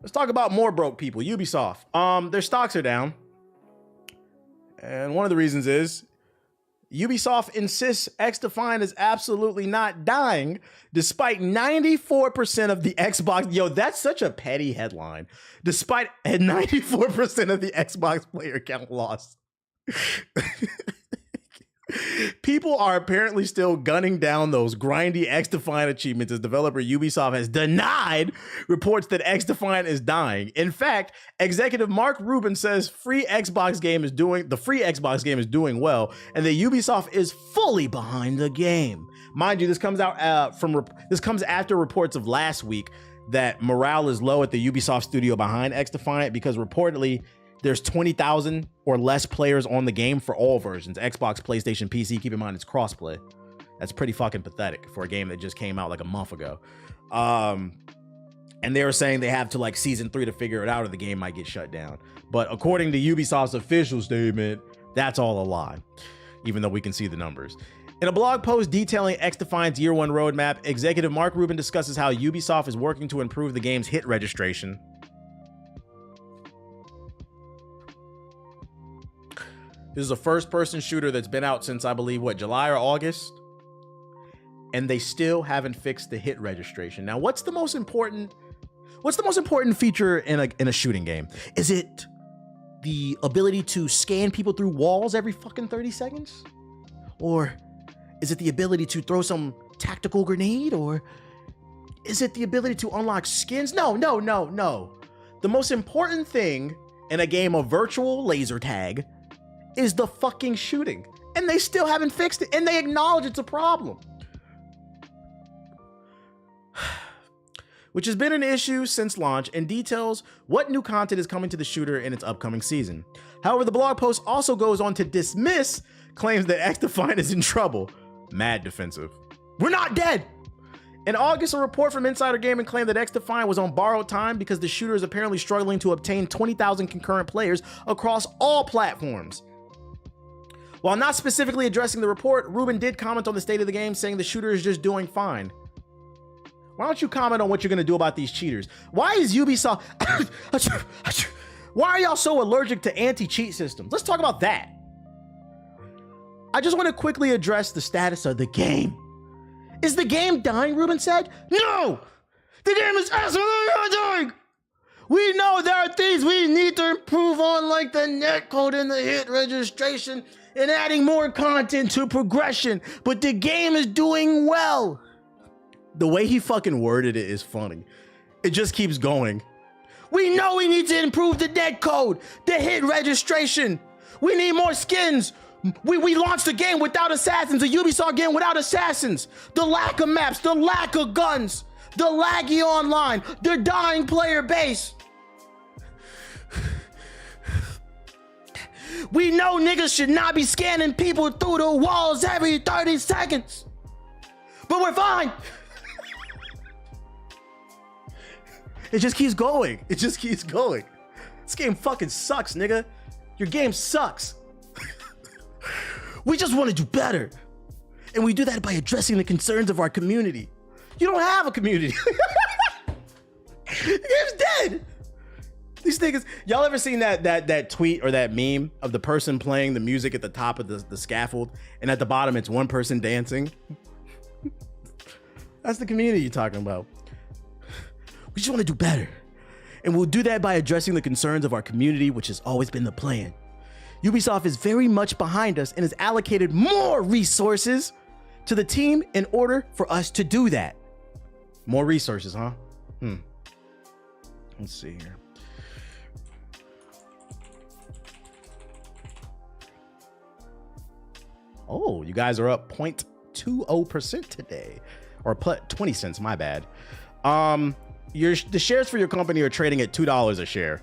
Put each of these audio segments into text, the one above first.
Let's talk about more broke people. Ubisoft. Their stocks are down. And one of the reasons is Ubisoft insists XDefiant is absolutely not dying, despite 94% of the Xbox. Yo, that's such a petty headline. Despite 94% of the Xbox player count lost. People are apparently still gunning down those grindy XDefiant achievements as developer Ubisoft has denied reports that XDefiant is dying. In fact, executive Mark Rubin says the free Xbox game is doing well, and that Ubisoft is fully behind the game. Mind you, this comes after reports of last week that morale is low at the Ubisoft studio behind XDefiant because reportedly there's 20,000 or less players on the game for all versions, Xbox, PlayStation, PC. Keep in mind, it's crossplay. That's pretty fucking pathetic for a game that just came out like a month ago. And they were saying they have to like season 3 to figure it out or the game might get shut down. But according to Ubisoft's official statement, that's all a lie, even though we can see the numbers. In a blog post detailing XDefiant's year 1 roadmap, executive Mark Rubin discusses how Ubisoft is working to improve the game's hit registration. This is a first-person shooter that's been out since, I believe, what, July or August? And they still haven't fixed the hit registration. Now, what's the most important feature in a shooting game? Is it the ability to scan people through walls every fucking 30 seconds? Or is it the ability to throw some tactical grenade? Or is it the ability to unlock skins? No. The most important thing in a game of virtual laser tag is the fucking shooting, and they still haven't fixed it, and they acknowledge it's a problem, which has been an issue since launch and details what new content is coming to the shooter in its upcoming season. However, the blog post also goes on to dismiss claims that XDefiant is in trouble. Mad defensive. We're not dead. In August, a report from Insider Gaming claimed that XDefiant was on borrowed time because the shooter is apparently struggling to obtain 20,000 concurrent players across all platforms. While not specifically addressing the report, Rubin did comment on the state of the game, saying the shooter is just doing fine. Why don't you comment on what you're going to do about these cheaters? Why is Ubisoft... Why are y'all so allergic to anti-cheat systems? Let's talk about that. I just want to quickly address the status of the game. Is the game dying, Rubin said? No! The game is absolutely not dying! We know there are things we need to improve on, like the netcode and the hit registration, and adding more content to progression, but the game is doing well. The way he fucking worded it is funny. It just keeps going. We know we need to improve the netcode, the hit registration. We need more skins. We launched the game without assassins, a Ubisoft game without assassins. The lack of maps, the lack of guns, the laggy online, the dying player base. We know niggas should not be scanning people through the walls every 30 seconds. But we're fine. It just keeps going. It just keeps going. This game fucking sucks, nigga. Your game sucks. We just want to do better. And we do that by addressing the concerns of our community. You don't have a community. The game's dead. These niggas, y'all ever seen that tweet or that meme of the person playing the music at the top of the scaffold, and at the bottom it's one person dancing? That's the community you're talking about. We just want to do better. And we'll do that by addressing the concerns of our community, which has always been the plan. Ubisoft is very much behind us and has allocated more resources to the team in order for us to do that. More resources, huh? Let's see here. Oh, you guys are up 0.20% today, or 20 cents, my bad. The shares for your company are trading at $2 a share.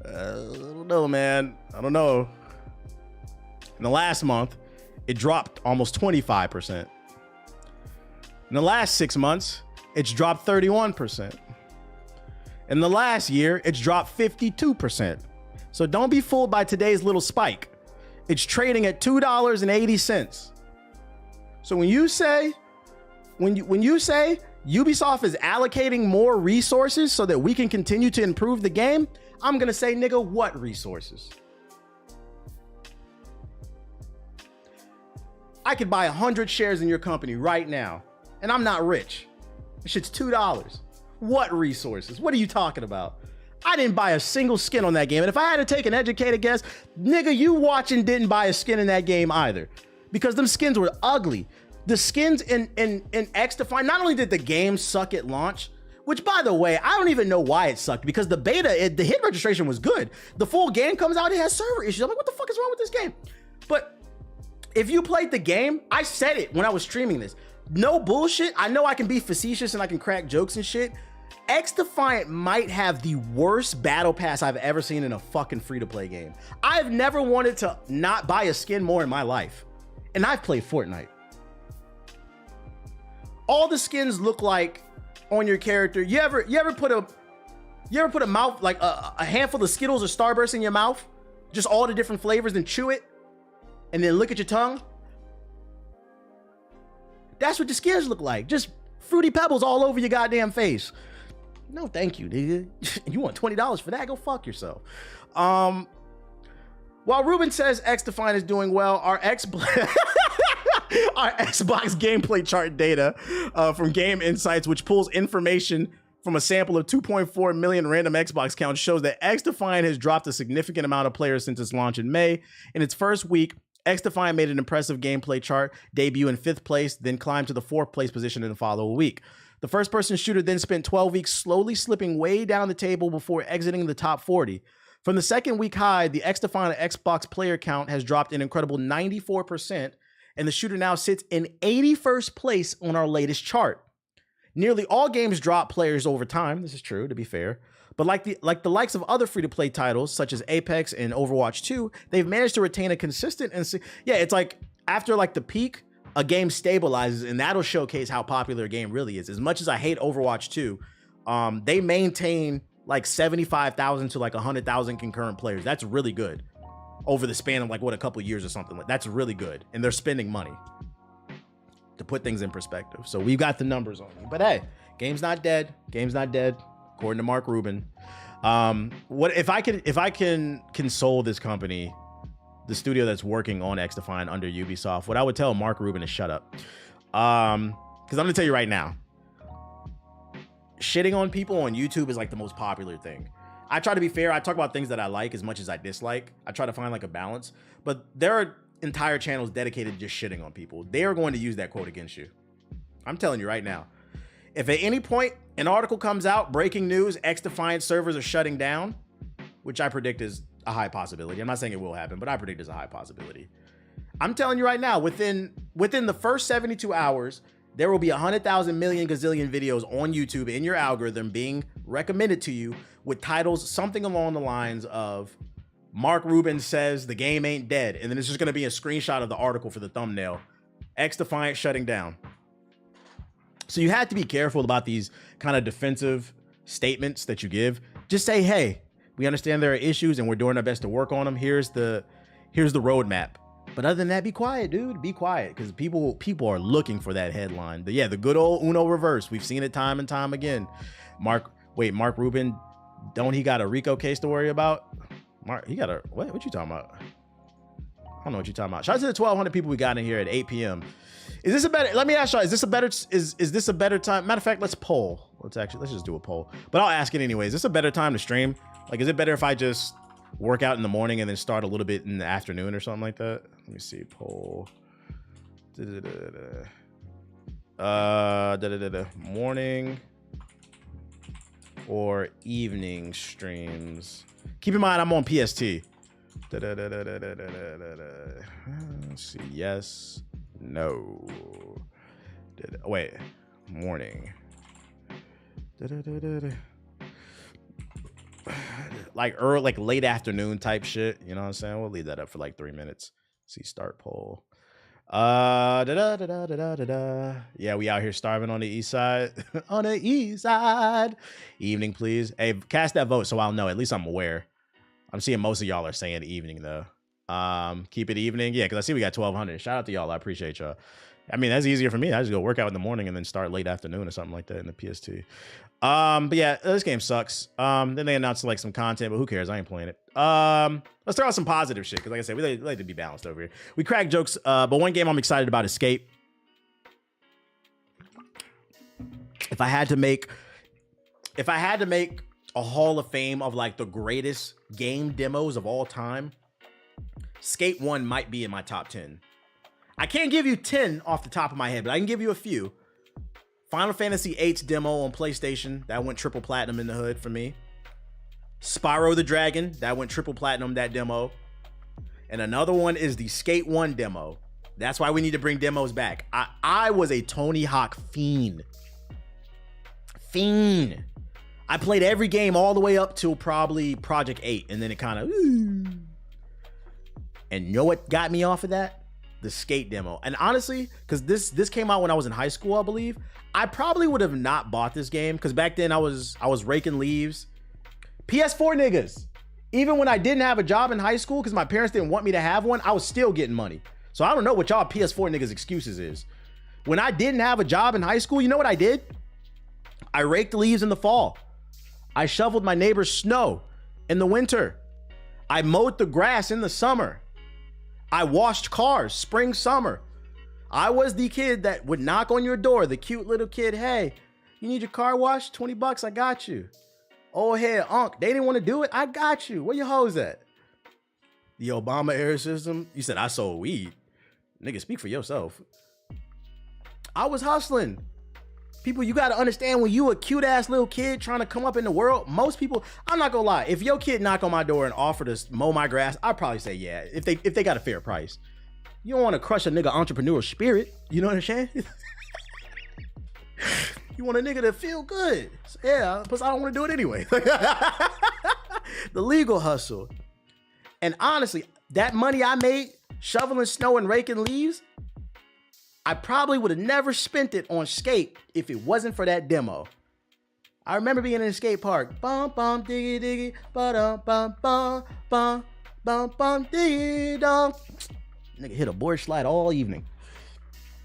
I don't know, man. I don't know. In the last month, it dropped almost 25%. In the last 6 months, it's dropped 31%. In the last year, it's dropped 52%. So don't be fooled by today's little spike. It's trading at $2.80. So when you say Ubisoft is allocating more resources so that we can continue to improve the game. I'm gonna say, nigga, what resources? I could buy 100 shares in your company right now, and I'm not rich. This shit's $2. What resources? What are you talking about? I didn't buy a single skin on that game. And if I had to take an educated guess, nigga, you watching didn't buy a skin in that game either. Because them skins were ugly. The skins in XDefiant, not only did the game suck at launch, which by the way, I don't even know why it sucked, because the beta, the hit registration was good. The full game comes out, it has server issues. I'm like, what the fuck is wrong with this game? But if you played the game, I said it when I was streaming this. No bullshit. I know I can be facetious and I can crack jokes and shit. XDefiant might have the worst battle pass I've ever seen in a fucking free-to-play game. I've never wanted to not buy a skin more in my life. And I've played Fortnite. All the skins look like on your character. You ever put a mouth, like a handful of Skittles or Starburst in your mouth? Just all the different flavors and chew it? And then look at your tongue? That's what the skins look like. Just Fruity Pebbles all over your goddamn face. No, thank you, nigga. You want $20 for that? Go fuck yourself. While Ruben says XDefiant is doing well, our Xbox gameplay chart data from Game Insights, which pulls information from a sample of 2.4 million random Xbox counts, shows that XDefiant has dropped a significant amount of players since its launch in May. In its first week, XDefiant made an impressive gameplay chart, debut in 5th place, then climbed to the 4th place position in the following week. The first-person shooter then spent 12 weeks slowly slipping way down the table before exiting the top 40. From the second week high, the XDefiant Xbox player count has dropped an incredible 94%, and the shooter now sits in 81st place on our latest chart. Nearly all games drop players over time. This is true, to be fair. But like the likes of other free-to-play titles, such as Apex and Overwatch 2, they've managed to retain a consistent and yeah, it's like after like the peak, a game stabilizes, and that'll showcase how popular a game really is. As much as I hate Overwatch 2, they maintain like 75,000 to like 100,000 concurrent players. That's really good over the span of like what, a couple years or something. That's really good, and they're spending money to put things in perspective. So we've got the numbers on you. But hey, game's not dead. Game's not dead, according to Mark Rubin. What if I can console this company, the studio that's working on XDefiant under Ubisoft, what I would tell Mark Rubin is shut up. Because I'm gonna tell you right now, shitting on people on YouTube is like the most popular thing. I try to be fair. I talk about things that I like as much as I dislike. I try to find like a balance, but there are entire channels dedicated to just shitting on people. They are going to use that quote against you. I'm telling you right now. If at any point an article comes out, breaking news, XDefiant servers are shutting down, which I predict is a high possibility. I'm not saying it will happen, but I predict it's a high possibility. I'm telling you right now, within the first 72 hours, there will be 100,000 million gazillion videos on YouTube in your algorithm being recommended to you with titles something along the lines of Mark Rubin says the game ain't dead. And then it's just going to be a screenshot of the article for the thumbnail. XDefiant shutting down. So you have to be careful about these kind of defensive statements that you give. Just say, hey, we understand there are issues and we're doing our best to work on them. Here's the roadmap. But other than that, be quiet, dude. Be quiet, because people are looking for that headline. But yeah, the good old Uno reverse. We've seen it time and time again. Mark Rubin, don't he got a RICO case to worry about? Mark, he got a what you talking about? I don't know what you're talking about. Shout out to the 1,200 people we got in here at 8 p.m. Is this a better? Let me ask y'all. Is this a better time? Matter of fact, let's poll. Let's just do a poll. But I'll ask it anyway. Is this a better time to stream? Like, is it better if I just work out in the morning and then start a little bit in the afternoon or something like that? Let me see. Poll. Morning or evening streams. Keep in mind, I'm on PST. Let's see. Yes. No. Wait. Morning. Like early, like late afternoon type shit. You know what I'm saying? We'll leave that up for like 3 minutes. See, start poll. Yeah, we out here starving on the east side. On the east side. Evening, please. Hey, cast that vote so I'll know. At least I'm aware. I'm seeing most of y'all are saying evening though. Keep it evening. Yeah, because I see we got 1,200. Shout out to y'all. I appreciate y'all. I mean, that's easier for me. I just go work out in the morning and then start late afternoon or something like that in the PS2. But yeah, this game sucks. Then they announced like some content, but who cares? I ain't playing it. Let's throw out some positive shit, because like I said, we like to be balanced over here. We crack jokes, but one game I'm excited about is Escape. If I had to make a Hall of Fame of like the greatest game demos of all time, Skate 1 might be in my top 10. I can't give you 10 off the top of my head, but I can give you a few. Final Fantasy VIII's demo on PlayStation, that went triple platinum in the hood for me. Spyro the Dragon, that went triple platinum, that demo. And another one is the Skate 1 demo. That's why we need to bring demos back. I was a Tony Hawk fiend. I played every game all the way up till probably Project 8, and then it kind of... And you know what got me off of that? The Skate demo. And honestly, because this came out when I was in high school, I believe, I probably would have not bought this game, because back then I was raking leaves. PS4 niggas. Even when I didn't have a job in high school, because my parents didn't want me to have one, I was still getting money. So I don't know what y'all PS4 niggas excuses is. When I didn't have a job in high school, you know what I did? I raked leaves in the fall. I shoveled my neighbor's snow in the winter. I mowed the grass in the summer. I washed cars spring, summer. I was the kid that would knock on your door, the cute little kid. Hey, you need your car washed? $20, I got you. Oh, hey, Unc, they didn't want to do it? I got you. Where your hoes at? The Obama era system? You said I sold weed. Nigga, speak for yourself. I was hustling. People, you got to understand, when you a cute ass little kid trying to come up in the world, most people, I'm not gonna lie, if your kid knock on my door and offer to mow my grass, I'd probably say yeah, if they got a fair price. You don't want to crush a nigga entrepreneurial spirit, you know what I'm saying? You want a nigga to feel good. So, yeah, plus I don't want to do it anyway. The legal hustle. And honestly, that money I made shoveling snow and raking leaves, I probably would have never spent it on Skate if it wasn't for that demo. I remember being in a skate park. Bum bum diggy diggy, ba bum bum bum bum bum diggy dum. Nigga hit a board slide all evening.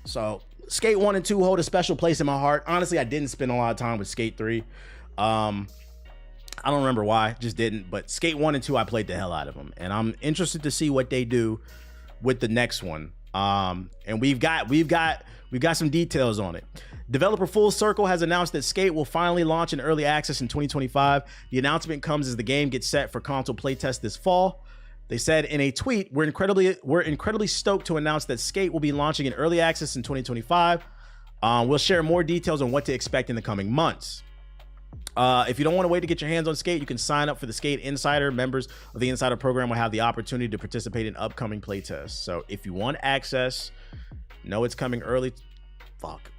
So Skate 1 and 2 hold a special place in my heart. Honestly, I didn't spend a lot of time with Skate 3. I don't remember why, just didn't. But Skate 1 and 2, I played the hell out of them, and I'm interested to see what they do with the next one. And we've got some details on it. Developer Full Circle has announced that Skate will finally launch in early access in 2025. The announcement comes as the game gets set for console playtest this fall. They said in a tweet, we're incredibly stoked to announce that Skate will be launching in early access in 2025. We'll share more details on what to expect in the coming months. If you don't want to wait to get your hands on Skate, you can sign up for the Skate Insider. Members of the Insider program will have the opportunity to participate in upcoming playtests. So if you want access, know it's coming early. Fuck.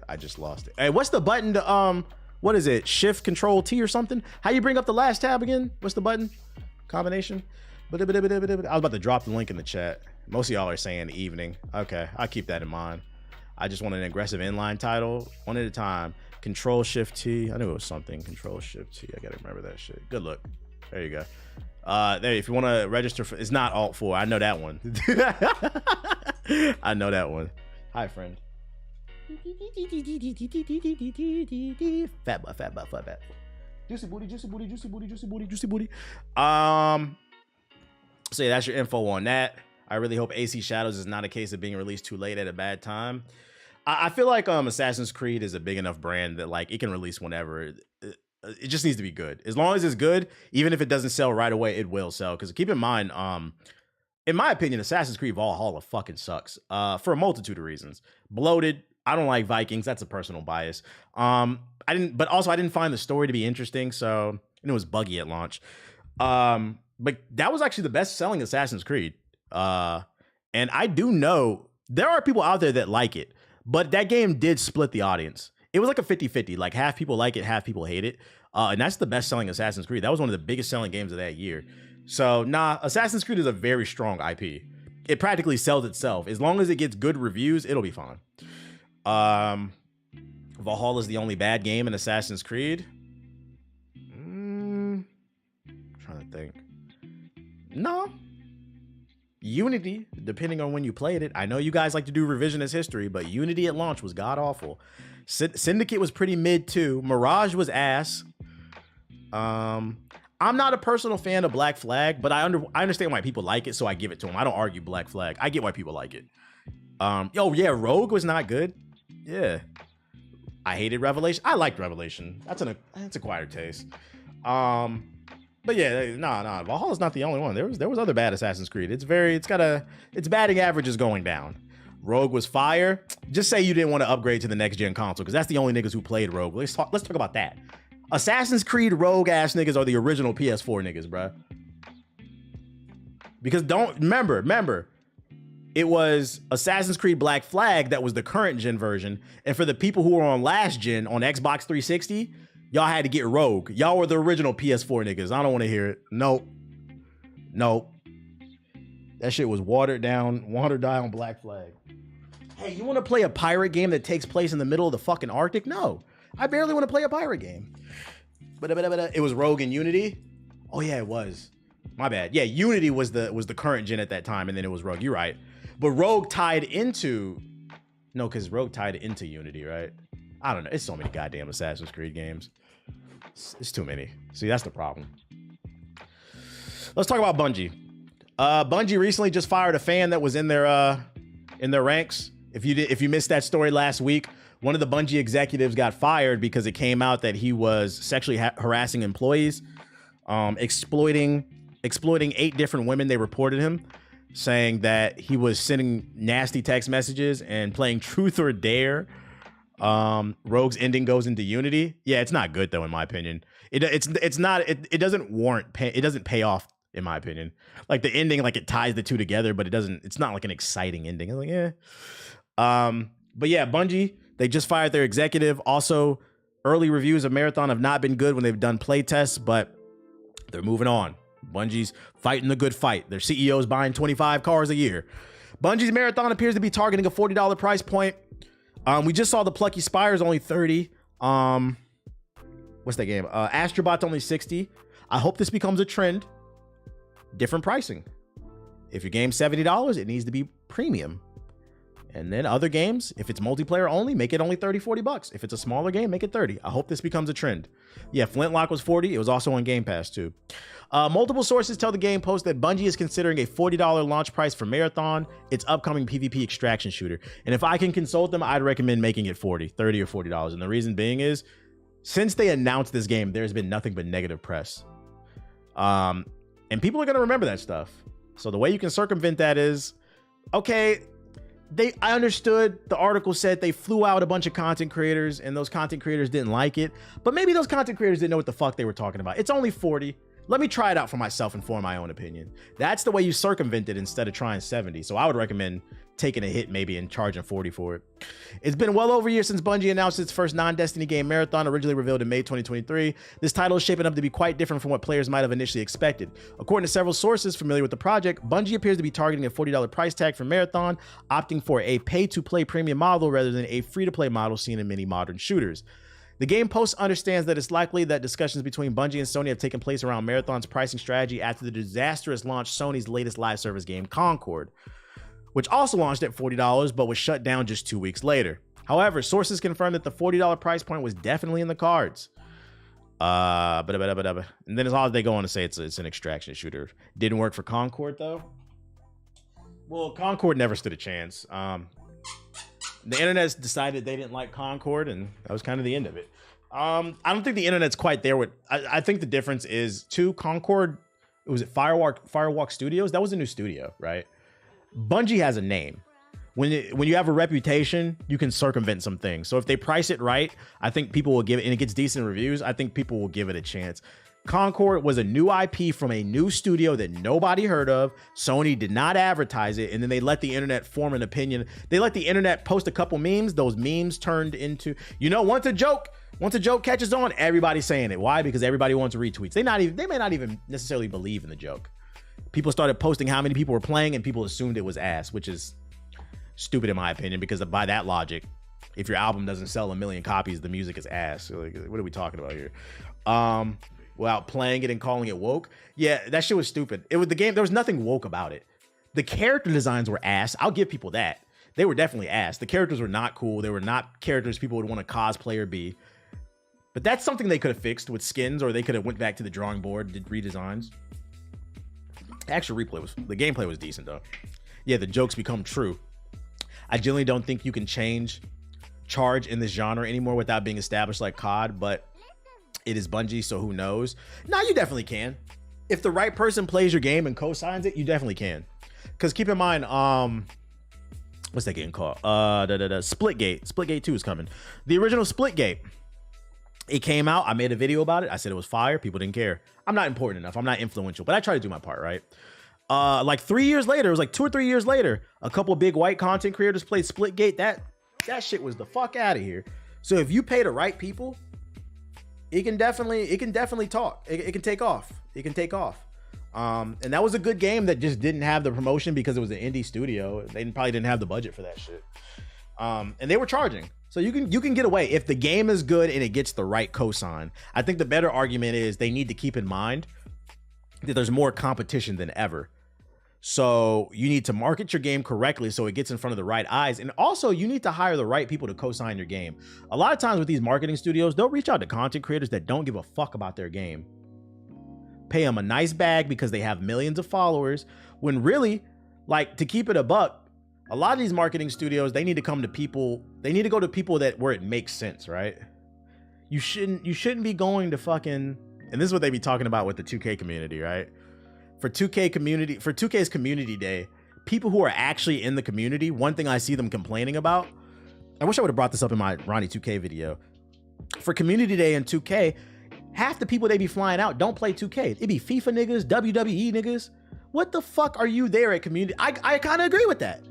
I just lost it. Hey, what's the button to, what is it? Shift Control T or something? How you bring up the last tab again? What's the button? Combination? I was about to drop the link in the chat. Most of y'all are saying evening. Okay, I'll keep that in mind. I just want an aggressive inline title, one at a time. Control Shift T. I knew it was something. Control Shift T. I gotta remember that shit. Good look. There you go. There. If you want to register for, it's not Alt 4. I know that one. I know that one. Hi, friend. Fat butt. Juicy booty. So yeah, that's your info on that. I really hope AC Shadows is not a case of being released too late at a bad time. I feel like Assassin's Creed is a big enough brand that like it can release whenever. It just needs to be good. As long as it's good, even if it doesn't sell right away, it will sell. Because keep in mind, in my opinion, Assassin's Creed Valhalla fucking sucks for a multitude of reasons. Bloated. I don't like Vikings. That's a personal bias. I didn't find the story to be interesting. So, and it was buggy at launch. But that was actually the best selling Assassin's Creed. And I do know there are people out there that like it, but that game did split the audience. It was like a 50-50, like half people like it, half people hate it. And that's the best selling Assassin's Creed. That was one of the biggest selling games of that year. So nah, Assassin's Creed is a very strong IP. It practically sells itself. As long as it gets good reviews, it'll be fine. Valhalla is the only bad game in Assassin's Creed. Trying to think. No. Unity, depending on when you played it, I know you guys like to do revisionist history, but Unity at launch was god awful. Syndicate was pretty mid too. Mirage was ass. I'm not a personal fan of Black Flag, but I understand why people like it, so I give it to them. I don't argue Black Flag. I get why people like it. Yeah, Rogue was not good. Yeah, I hated Revelation. I liked Revelation. That's acquired taste. But yeah, nah. Valhalla's not the only one. There was other bad Assassin's Creed. Its batting average is going down. Rogue was fire. Just say you didn't want to upgrade to the next gen console, because that's the only niggas who played Rogue. Let's talk about that. Assassin's Creed Rogue ass niggas are the original PS4 niggas, bruh. Because remember, it was Assassin's Creed Black Flag that was the current gen version, and for the people who were on last gen on Xbox 360. Y'all had to get Rogue. Y'all were the original PS4 niggas. I don't want to hear it. Nope. That shit was watered down Black Flag. Hey, you want to play a pirate game that takes place in the middle of the fucking Arctic? No. I barely want to play a pirate game. But it was Rogue and Unity? Oh yeah, it was. My bad. Yeah, Unity was the current gen at that time, and then it was Rogue. You're right. But Rogue tied into... No, because Rogue tied into Unity, right? I don't know. It's so many goddamn Assassin's Creed games. It's too many. See, that's the problem. Let's talk about Bungie. Bungie recently just fired a fan that was in their ranks. If you missed that story last week, one of the Bungie executives got fired because it came out that he was sexually harassing employees, exploiting 8 different women. They reported him, saying that he was sending nasty text messages and playing Truth or Dare. Rogue's ending goes into Unity. Yeah, it's not good though, in my opinion. It doesn't pay off, in my opinion. Like the ending, like it ties the two together, but it's not like an exciting ending. I'm like, yeah. But yeah, Bungie, they just fired their executive. Also, early reviews of Marathon have not been good when they've done play tests, but they're moving on. Bungie's fighting the good fight. Their CEO's buying 25 cars a year. Bungie's Marathon appears to be targeting a $40 price point. We just saw the Plucky Spire's only 30. What's that game? Astrobot's only 60. I hope this becomes a trend. Different pricing. If your game's $70, it needs to be premium. And then other games, if it's multiplayer only, make it only 30, $40. If it's a smaller game, make it 30. I hope this becomes a trend. Yeah, Flintlock was 40. It was also on Game Pass too. Multiple sources tell the Game Post that Bungie is considering a $40 launch price for Marathon, its upcoming PvP extraction shooter. And if I can consult them, I'd recommend making it $30 or $40. And the reason being is, since they announced this game, there's been nothing but negative press. And people are going to remember that stuff. So the way you can circumvent that is, okay, I understood the article said they flew out a bunch of content creators and those content creators didn't like it, but maybe those content creators didn't know what the fuck they were talking about. It's only 40. Let me try it out for myself and form my own opinion. That's the way you circumvent it instead of trying 70. So I would recommend taking a hit maybe and charging 40 for it. It's been well over a year since Bungie announced its first non-Destiny game, Marathon, originally revealed in May 2023. This title is shaping up to be quite different from what players might have initially expected. According to several sources familiar with the project, Bungie appears to be targeting a $40 price tag for Marathon, opting for a pay-to-play premium model rather than a free-to-play model seen in many modern shooters. The Game Post understands that it's likely that discussions between Bungie and Sony have taken place around Marathon's pricing strategy after the disastrous launch Sony's latest live service game, Concord, which also launched at $40 but was shut down just 2 weeks later. However, sources confirm that the $40 price point was definitely in the cards. And then as long as they go on to say it's an extraction shooter. Didn't work for Concord though. Well, Concord never stood a chance. The internet's decided they didn't like Concord, and that was kind of the end of it. I don't think the internet's quite there with. I think the difference is Concord. Was it Firewalk Studios? That was a new studio, right? Bungie has a name. When you have a reputation, you can circumvent some things. So if they price it right, I think people will give it, and it gets decent reviews. I think people will give it a chance. Concord was a new IP from a new studio that nobody heard of. Sony did not advertise it, and then they let the internet form an opinion. They let the internet post a couple memes. Those memes turned into, once a joke catches on, everybody's saying it. Why? Because everybody wants retweets. They may not even necessarily believe in the joke. People started posting how many people were playing, and people assumed it was ass, which is stupid in my opinion, because by that logic, if your album doesn't sell 1 million copies, the music is ass. So like, what are we talking about here? Without playing it and calling it woke. Yeah, that shit was stupid. It was the game. There was nothing woke about it. The character designs were ass. I'll give people that. They were definitely ass. The characters were not cool. They were not characters people would want to cosplay or be. But that's something they could have fixed with skins, or they could have went back to the drawing board, did redesigns. The gameplay was decent though. Yeah, the jokes become true. I generally don't think you can charge in this genre anymore without being established like COD, but it is Bungie, so who knows? No, you definitely can. If the right person plays your game and co-signs it, you definitely can. Because keep in mind, what's that game called? Splitgate. Splitgate 2 is coming. The original Splitgate. It came out. I made a video about it. I said it was fire. People didn't care. I'm not important enough. I'm not influential, but I try to do my part, right? Like 3 years later, it was like 2 or 3 years later, a couple of big white content creators played Splitgate. That shit was the fuck out of here. So if you pay the right people, it can definitely talk. It can take off. It can take off. And that was a good game that just didn't have the promotion because it was an indie studio. They probably didn't have the budget for that shit. And they were charging. So you can get away if the game is good and it gets the right cosign. I think the better argument is they need to keep in mind that there's more competition than ever. So you need to market your game correctly so it gets in front of the right eyes. And also you need to hire the right people to co-sign your game. A lot of times with these marketing studios, they'll reach out to content creators that don't give a fuck about their game. Pay them a nice bag because they have millions of followers, when really, like, to keep it a buck, a lot of these marketing studios, they need to come to people, they need to go to people that where it makes sense, right? You shouldn't be going to fucking, and this is what they be talking about with the 2K community, right? For 2K's community day, people who are actually in the community, one thing I see them complaining about, I wish I would have brought this up in my Ronnie 2K video. For community day in 2K, half the people they be flying out don't play 2K. It be FIFA niggas, WWE niggas. What the fuck are you there at community? I kind of agree with that.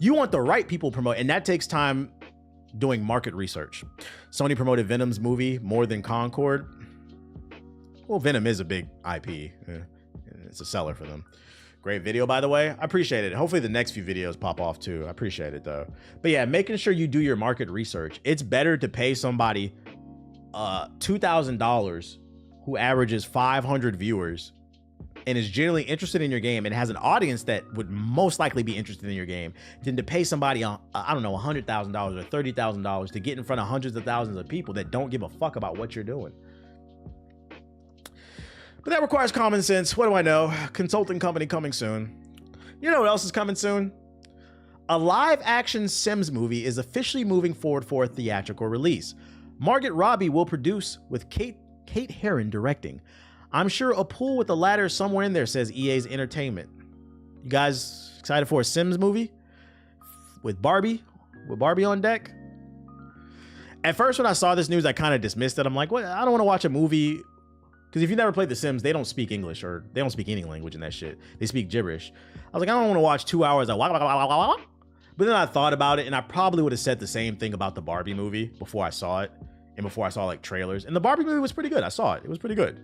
You want the right people promote, and that takes time doing market research. Sony promoted Venom's movie more than Concord. Well, Venom is a big IP. It's a seller for them. Great video, by the way. I appreciate it. Hopefully the next few videos pop off too. I appreciate it though. But yeah, making sure you do your market research. It's better to pay somebody $2,000 who averages 500 viewers and is generally interested in your game and has an audience that would most likely be interested in your game than to pay somebody, I don't know, $100,000 or $30,000 to get in front of hundreds of thousands of people that don't give a fuck about what you're doing. But that requires common sense. What do I know? Consulting company coming soon. You know what else is coming soon? A live action Sims movie is officially moving forward for a theatrical release. Margot Robbie will produce with Kate Herron directing. I'm sure a pool with the ladder somewhere in there, says EA's Entertainment. You guys excited for a Sims movie with Barbie? With Barbie on deck? At first, when I saw this news, I kind of dismissed it. I'm like, what? I don't want to watch a movie. Because if you never played The Sims, they don't speak English, or they don't speak any language in that shit. They speak gibberish. I was like, I don't want to watch 2 hours of wah, wah, wah, wah, wah. But then I thought about it, and I probably would have said the same thing about the Barbie movie before I saw it, and before I saw like trailers. And the Barbie movie was pretty good. I saw it. It was pretty good.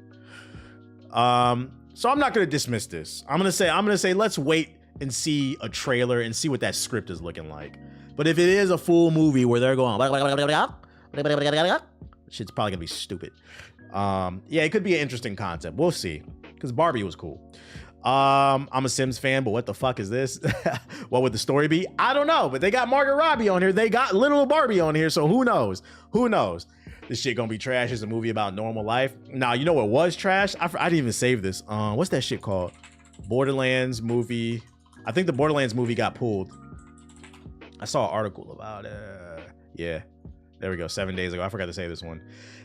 So I'm not gonna dismiss this. I'm gonna say let's wait and see a trailer and see what that script is looking like. But if it is a full movie where they're going, shit's probably gonna be stupid. Yeah, it could be an interesting concept. We'll see. Because Barbie was cool. I'm a Sims fan, but what the fuck is this? What would the story be? I don't know, but they got Margot Robbie on here. They got little Barbie on here, so who knows? Who knows? This shit gonna be trash. It's a movie about normal life. Now, you know what was trash? I didn't even save this. What's that shit called? Borderlands movie. I think the Borderlands movie got pulled. I saw an article about it. Yeah, there we go. 7 days ago. I forgot to say this one.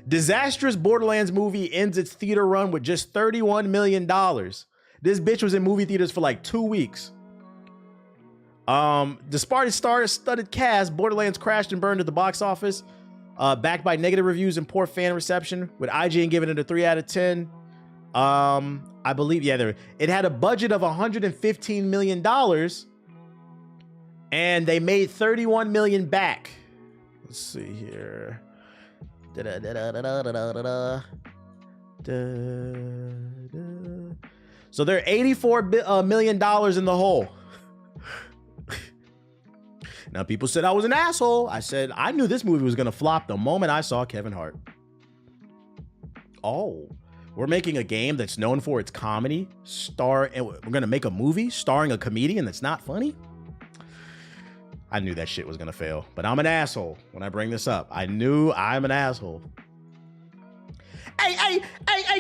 Disastrous Borderlands movie ends its theater run with just $31 million. This bitch was in movie theaters for like 2 weeks. Despite its star-studded cast, Borderlands crashed and burned at the box office. Backed by negative reviews and poor fan reception, with IGN giving it a 3 out of 10. I believe, yeah, it had a budget of $115 million, and they made $31 million back. Let's see here. So they're $84 million in the hole. Now, people said I was an asshole. I said I knew this movie was going to flop the moment I saw Kevin Hart. Oh, We're making a game that's known for its comedy, and we're gonna make a movie starring a comedian that's not funny. I knew that shit was gonna fail, but I'm an asshole when I bring this up. I knew I'm an asshole. Hey,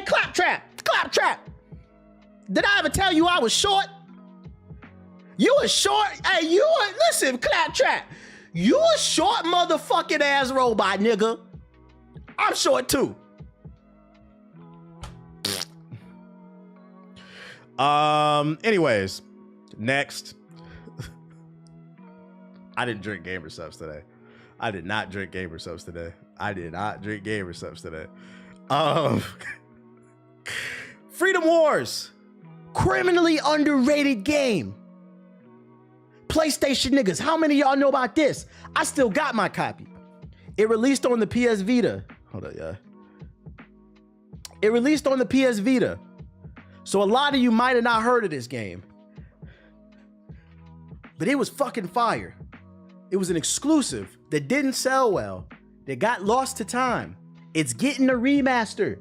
Claptrap. Did I ever tell you I was short? You was short? Hey, listen, Claptrap. You a short motherfucking ass robot, nigga. I'm short too. Anyways, next. I didn't drink gamer subs today. I did not drink gamer subs today. Freedom Wars, criminally underrated game. PlayStation niggas, how many of y'all know about this? I still got my copy. It released on the PS Vita. Hold on, yeah. It released on the PS Vita. So a lot of you might have not heard of this game. But it was fucking fire. It was an exclusive that didn't sell well, that got lost to time. It's getting a remaster.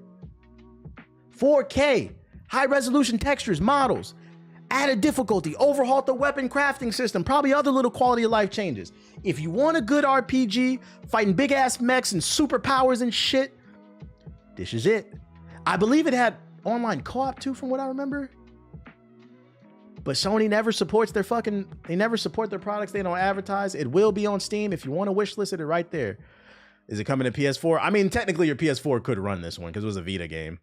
4K, high resolution textures, models, added difficulty, overhauled the weapon crafting system, probably other little quality of life changes. If you want a good RPG, fighting big ass mechs and superpowers and shit, this is it. I believe it had online co-op too, from what I remember. But Sony never supports their they never support their products. They don't advertise. It will be on Steam. If you want to wish list it right there. Is it coming to PS4? I mean, technically your PS4 could run this one because it was a Vita game.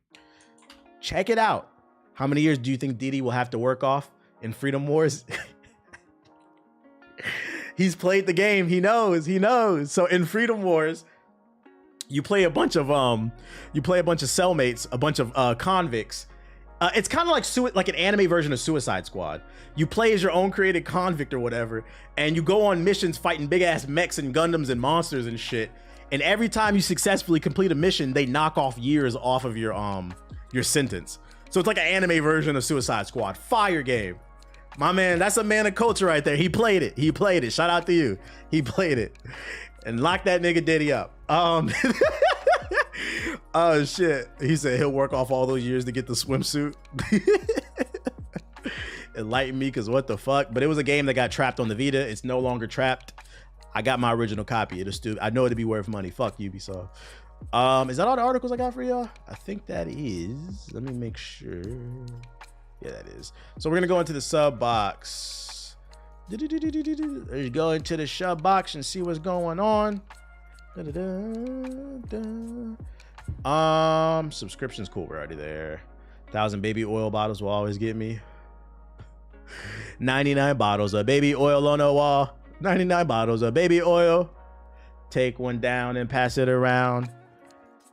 Check it out. How many years do you think Diddy will have to work off in Freedom Wars? He's played the game. He knows. So in Freedom Wars, you play a bunch of cellmates, a bunch of convicts. It's kind of like an anime version of Suicide Squad. You play as your own created convict or whatever, and you go on missions fighting big ass mechs and Gundams and monsters and shit. And every time you successfully complete a mission, they knock off years off of your sentence. So it's like an anime version of Suicide Squad. Fire game. My man, that's a man of culture right there. He played it. Shout out to you. He played it. And lock that nigga Diddy up. Oh shit. He said he'll work off all those years to get the swimsuit. Enlighten me, because what the fuck? But it was a game that got trapped on the Vita. It's no longer trapped. I got my original copy. I know it'd be worth money. Fuck Ubisoft. Is that all the articles I got for y'all? I think that is. Let me make sure. Yeah, that is. So we're gonna go into the sub box. Let's go into the sub box and see what's going on. Subscription's cool. We're already there. 1,000 baby oil bottles will always get me. 99 bottles of baby oil on the wall. 99 bottles of baby oil. Take one down and pass it around.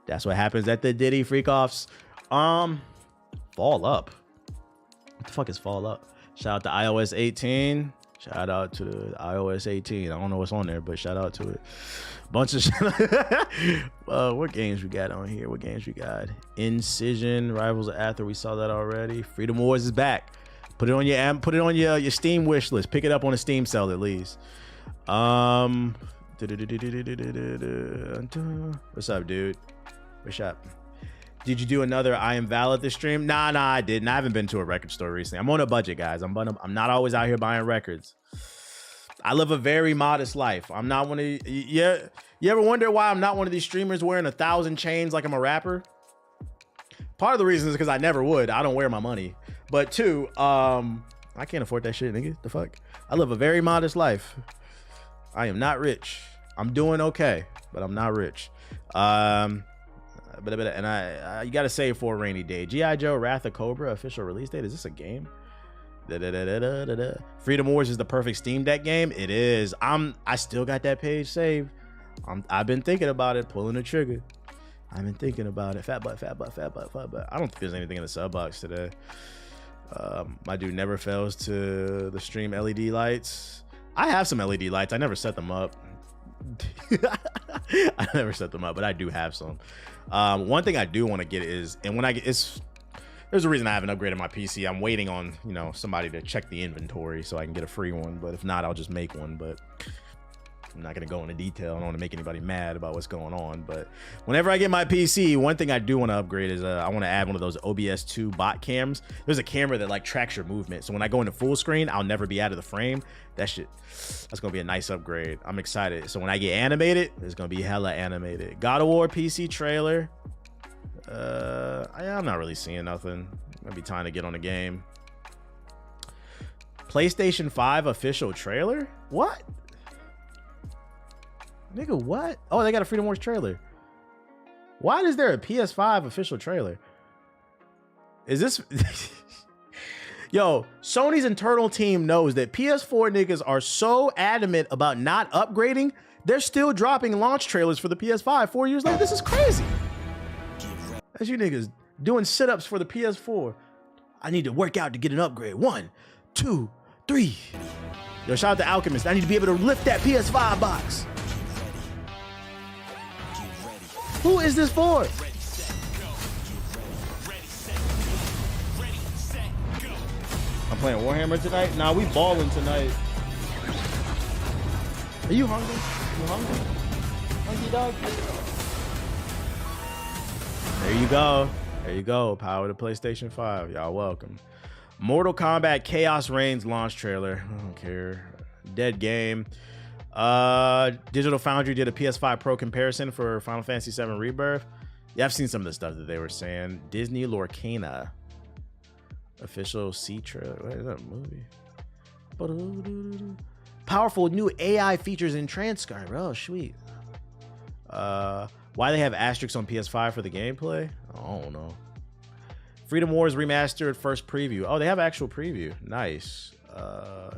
That's what happens at the Diddy freak-offs. Fall Up. What the fuck is Fall Up? Shout out to iOS 18. Shout out to the iOS 18. I don't know what's on there, but shout out to it. Bunch of shit. What games we got on here? What games we got? Incision, Rivals of Aether. We saw that already. Freedom Wars is back. Put it on your Steam wish list. Pick it up on a Steam sale at least. What's up, dude? What's up? Did you do another I Am Valid this stream? Nah, I didn't. I haven't been to a record store recently. I'm on a budget, guys. I'm not always out here buying records. I live a very modest life. I'm not one of you ever wonder why I'm not one of these streamers wearing 1,000 chains like I'm a rapper? Part of the reason is because I never would. I don't wear my money. But two, I can't afford that shit, nigga. The fuck? I live a very modest life. I am not rich. I'm doing okay, but I'm not rich. And I you gotta save for a rainy day. G.I. Joe Wrath of Cobra official release date. Is this a game? Freedom Wars is the perfect Steam Deck game. It is. I still got that page saved. I've been thinking about it, pulling the trigger. I've been thinking about it. Fat butt. I don't think there's anything in the sub box today. My dude never fails to the stream LED lights. I have some LED lights. I never set them up. I never set them up, but I do have some. One thing I do want to get is, and when I get, there's a reason I haven't upgraded my PC. I'm waiting on, somebody to check the inventory so I can get a free one. But if not, I'll just make one. But I'm not going to go into detail. I don't want to make anybody mad about what's going on. But whenever I get my PC, one thing I do want to upgrade is I want to add one of those OBS 2 bot cams. There's a camera that like tracks your movement. So when I go into full screen, I'll never be out of the frame. That's going to be a nice upgrade. I'm excited. So when I get animated, it's going to be hella animated. God of War PC trailer. I'm not really seeing nothing. Might be time to get on the game. PlayStation 5 official trailer? What? Nigga, what? Oh, they got a Freedom Wars trailer. Why is there a PS5 official trailer? Is this... Yo, Sony's internal team knows that PS4 niggas are so adamant about not upgrading, they're still dropping launch trailers for the PS5 4 years later. This is crazy. That's you niggas doing sit-ups for the PS4. I need to work out to get an upgrade. 1, 2, 3. Yo, shout out to Alchemist. I need to be able to lift that PS5 box. Who is this for? I'm playing Warhammer tonight. Nah, we balling tonight. Are you hungry? You hungry? Hungry dog? There you go. There you go. Power to PlayStation 5. Y'all welcome. Mortal Kombat Chaos Reigns launch trailer. I don't care. Dead game. Digital Foundry did a PS5 Pro comparison for Final Fantasy VII Rebirth. Yeah, I've seen some of the stuff that they were saying. Disney Lorcana. Official C trailer. What is that movie? Powerful new AI features in transcribe. Oh, sweet. Why they have asterisks on PS5 for the gameplay? I don't know. Freedom Wars remastered first preview. Oh, they have actual preview. Nice. Oh,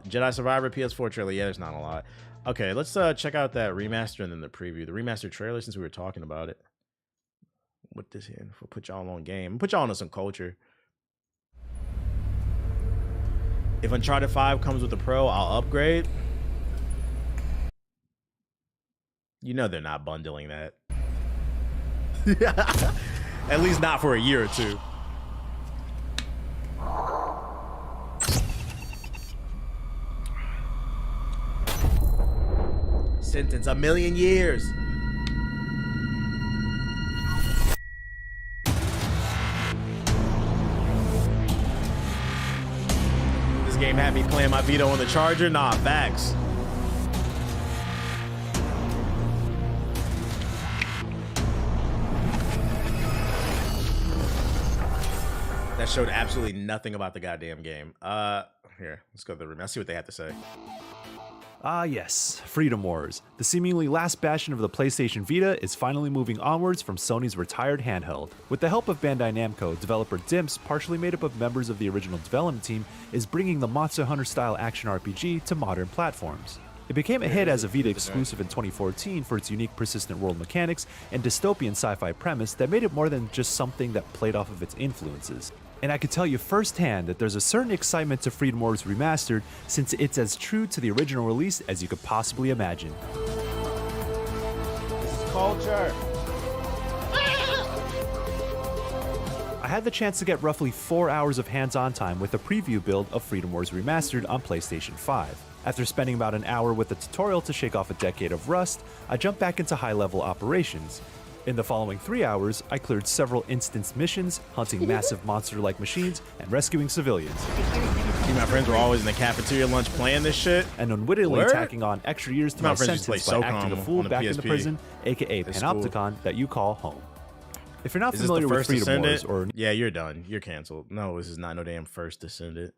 Jedi Survivor PS4 trailer. Yeah, there's not a lot. Okay, let's check out that remaster and then the preview. The remastered trailer, since we were talking about it. What this here? We'll put y'all on game. Put y'all on some culture. If Uncharted 5 comes with a Pro, I'll upgrade. You know they're not bundling that. At least not for a year or two. Sentence 1,000,000 years. This game had me playing my Vita on the charger. Nah, facts. That showed absolutely nothing about the goddamn game. Here, let's go to the room. Let's see what they have to say. Ah yes, Freedom Wars. The seemingly last bastion of the PlayStation Vita is finally moving onwards from Sony's retired handheld. With the help of Bandai Namco, developer Dimps, partially made up of members of the original development team, is bringing the Monster Hunter-style action RPG to modern platforms. It became a hit as a Vita exclusive in 2014 for its unique persistent world mechanics and dystopian sci-fi premise that made it more than just something that played off of its influences. And I can tell you firsthand that there's a certain excitement to Freedom Wars Remastered since it's as true to the original release as you could possibly imagine. This is culture. I had the chance to get roughly 4 hours of hands-on time with a preview build of Freedom Wars Remastered on PlayStation 5. After spending about an hour with the tutorial to shake off a decade of rust, I jumped back into high-level operations. In the following 3 hours, I cleared several instanced missions, hunting massive monster-like machines, and rescuing civilians. Me and my friends were always in the cafeteria lunch playing this shit. And unwittingly tacking on extra years to my sentence by acting a fool back in the prison, aka Panopticon, that you call home. If you're not familiar with Freedom Wars or... Yeah, you're done. You're canceled. No, this is not no damn First Descendant.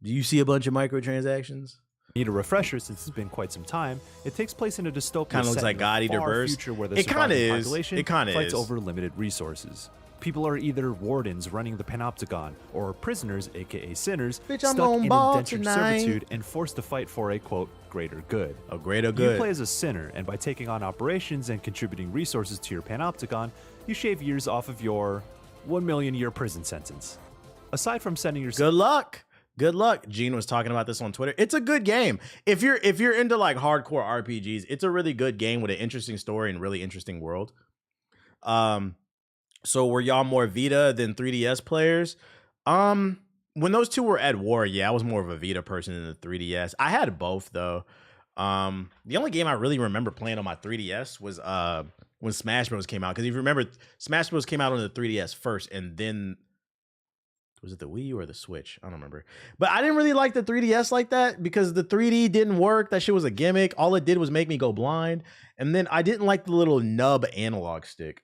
Do you see a bunch of microtransactions? Need a refresher since it's been quite some time. It takes place in a dystopian kind of looks like God Eater Burst. Future where the surviving population fights over limited resources. People are either wardens running the Panopticon or prisoners, aka sinners, stuck in indentured servitude and forced to fight for a quote greater good. A greater good. You play as a sinner, and by taking on operations and contributing resources to your Panopticon, you shave years off of your 1,000,000-year prison sentence. Aside from sending your good luck. Good luck. Gene was talking about this on Twitter. It's a good game. If you're into like hardcore RPGs, it's a really good game with an interesting story and really interesting world. So were y'all more Vita than 3DS players? When those two were at war, yeah, I was more of a Vita person than the 3DS. I had both though. The only game I really remember playing on my 3DS was when Smash Bros came out. Because if you remember, Smash Bros came out on the 3DS first, and then was it the Wii U or the Switch? I don't remember. But I didn't really like the 3DS like that because the 3D didn't work. That shit was a gimmick. All it did was make me go blind. And then I didn't like the little nub analog stick.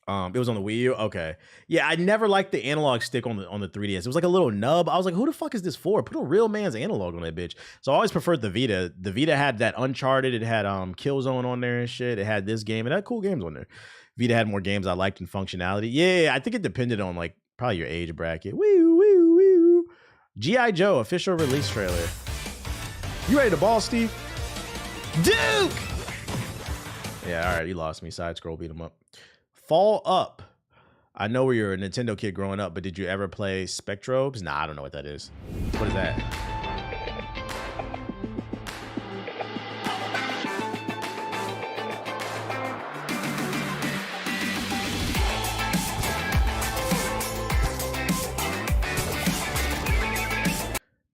It was on the Wii U. Okay. Yeah, I never liked the analog stick on the 3DS. It was like a little nub. I was like, who the fuck is this for? Put a real man's analog on that bitch. So I always preferred the Vita. The Vita had that Uncharted. It had Killzone on there and shit. It had this game. It had cool games on there. Vita had more games I liked in functionality. Yeah, I think it depended on like probably your age bracket. Woo, woo, woo. G.I. Joe official release trailer. You ready to ball, Steve? Duke! Yeah, all right. You lost me. Side scroll, beat him up. Fall Up. I know where you're a Nintendo kid growing up, but did you ever play Spectrobes? Nah, I don't know what that is. What is that?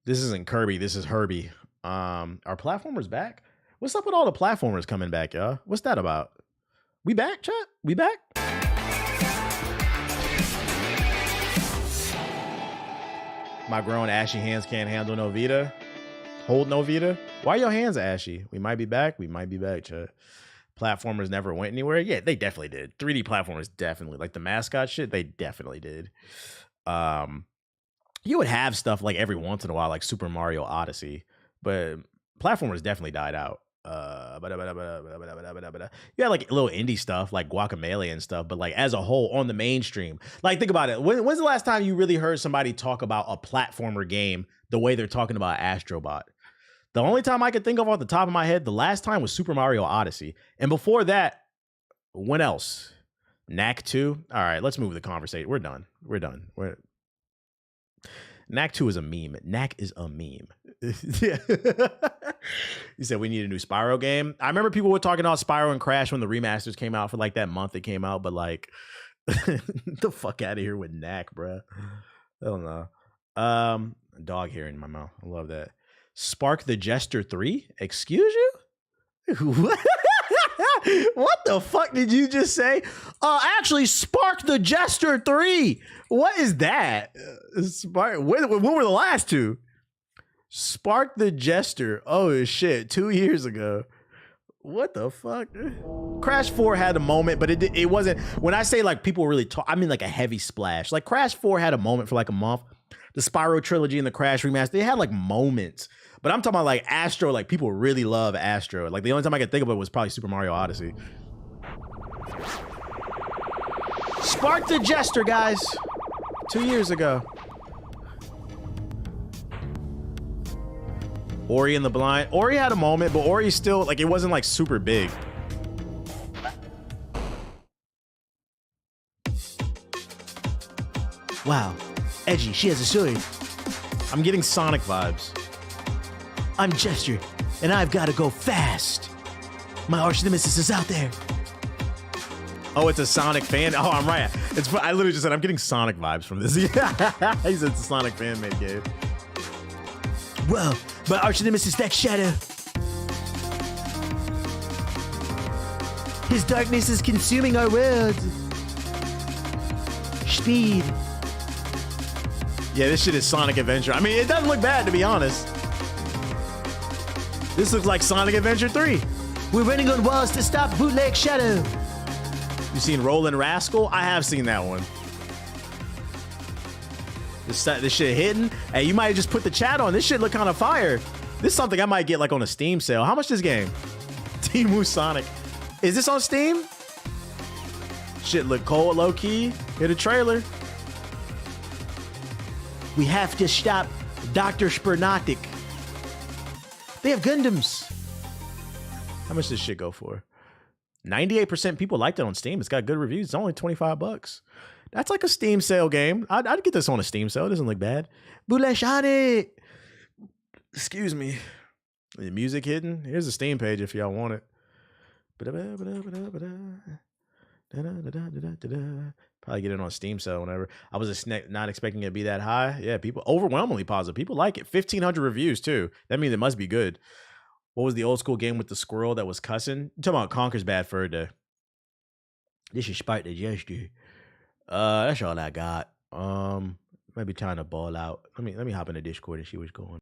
This isn't Kirby. This is Herbie. Are platformers back? What's up with all the platformers coming back, y'all? What's that about? We back, chat? We back? My grown ashy hands can't handle no Vita. Hold no Vita. Why are your hands ashy? We might be back. We might be back, chat. Platformers never went anywhere. Yeah, they definitely did. 3D platformers definitely. Like the mascot shit, they definitely did. You would have stuff like every once in a while, like Super Mario Odyssey, but platformers definitely died out. You had like little indie stuff like Guacamelee and stuff, but like as a whole on the mainstream, like think about it. When's the last time you really heard somebody talk about a platformer game the way they're talking about Astrobot? The only time I could think of off the top of my head, the last time was Super Mario Odyssey. And before that, when else? Knack 2? All right, let's move the conversation. We're done. Knack 2 is a meme. Knack is a meme. Yeah. You said we need a new Spyro game. I remember people were talking about Spyro and Crash when the remasters came out for like that month it came out, but like the fuck out of here with Knack, bro. I don't know. Dog hair in my mouth. I love that. Spark the Jester 3? Excuse you? What the fuck did you just say? Actually, Spark the Jester 3. What is that? Spark. When were the last two? Spark the Jester. Oh shit, 2 years ago. What the fuck? Crash 4 had a moment, but it wasn't. When I say like people really talk, I mean like a heavy splash. Like Crash 4 had a moment for like a month. The Spyro trilogy and the Crash remaster, they had like moments. But I'm talking about like Astro, like people really love Astro. Like the only time I could think of it was probably Super Mario Odyssey. Spark the Jester, guys. 2 years ago. Ori and the Blind. Ori had a moment, but Ori still, like, it wasn't like super big. Wow. Edgy, she has a sword. I'm getting Sonic vibes. I'm Jester, and I've got to go fast. My arch nemesis is out there. Oh, it's a Sonic fan. Oh, I'm right. I literally just said I'm getting Sonic vibes from this. He said it's a Sonic fan made game. Whoa, my arch nemesis, that shadow. His darkness is consuming our world. Speed. Yeah, this shit is Sonic Adventure. I mean, it doesn't look bad, to be honest. This looks like Sonic Adventure 3. We're running on walls to stop bootleg Shadow. You seen Rollin' Rascal? I have seen that one. This shit hidden. Hey, you might have just put the chat on. This shit look kind of fire. This is something I might get like on a Steam sale. How much this game? Temu Sonic. Is this on Steam? Shit look cold, low key. Hit a trailer. We have to stop Dr. Spurnotic. They have Gundams. How much does this shit go for? 98% people liked it on Steam. It's got good reviews. It's only $25. That's like a Steam sale game. I'd get this on a Steam sale. It doesn't look bad. Boulashani. Excuse me. The music hidden. Here's the Steam page if y'all want it. Probably get it on Steam sale whenever. I was just not expecting it to be that high. Yeah, people overwhelmingly positive. People like it. 1,500 reviews too. That means it must be good. What was the old school game with the squirrel that was cussing? You talking about Conker's Bad Fur Day. Disrespect the gesture. That's all I got. Maybe time to ball out. Let me hop in the Discord and see what's going on.